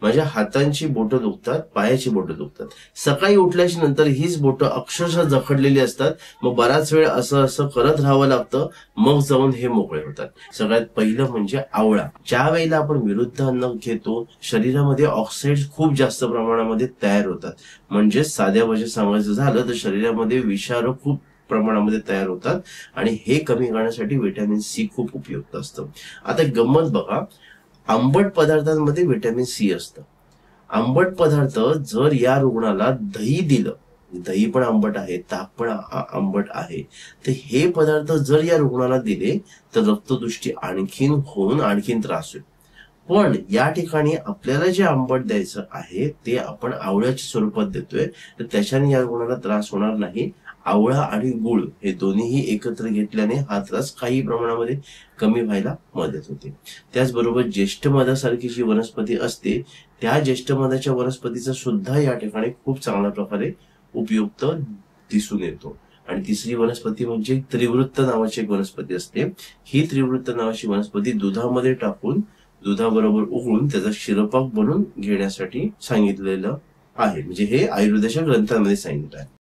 माझ्या हातांची बोटं दुखतात, पायाची बोटं दुखतात. सकाळी उठल्याच्या नंतर हीच बोटं अक्षरशः जखडलेली असतात. मग बराच वेळ असं असं करत राहावं लागतं, मग जाऊन हे मोकळे होतात. सगळ्यात पहिलं म्हणजे आवळा. ज्या वेळेला आपण विरुद्ध अन्न घेतो, शरीरामध्ये ऑक्साईड खूप जास्त प्रमाणामध्ये तयार होतात. म्हणजे साध्या भाषेत सांगायचं झालं तर शरीरामध्ये विषारू खूप प्रमाणामध्ये तयार होतात आणि हे कमी करण्यासाठी व्हिटॅमिन सी खूप उपयुक्त असतं. आता गंमत बघा, आंबट पदार्थांमध्ये व्हिटॅमिन सी असतं. आंबट पदार्थ जर या रुग्णाला दही दिलं, दही पण आंबट आहे, ताक पण आंबट आहे, तर हे पदार्थ जर या रुग्णाला दिले तर रक्तदृष्टी आणखीन होऊन आणखीन त्रास होईल. पण या ठिकाणी आपल्याला जे आंबट द्यायचं आहे ते आपण आवळ्याच्या स्वरूपात देतोय, तर त्याच्याने या रुग्णाला त्रास होणार नाही. आवळा आणि गुळ हे दोन्हीही एकत्र घेतल्याने हा त्रास काही प्रमाणामध्ये कमी व्हायला मदत होते. त्याचबरोबर ज्येष्ठ मधासारखी जी वनस्पती असते, त्या ज्येष्ठ मधाच्या वनस्पतीचा सुद्धा या ठिकाणी खूप चांगल्या प्रकारे उपयुक्त दिसून येतो. आणि तिसरी वनस्पती म्हणजे त्रिवृत्त नावाची एक वनस्पती असते. ही त्रिवृत्त नावाची वनस्पती दुधामध्ये टाकून दुधाबरोबर उकळून त्याचा शिरपाक बनवून घेण्यासाठी सांगितलेलं आहे. म्हणजे हे आयुर्वेदाच्या ग्रंथांमध्ये सांगितलं आहे.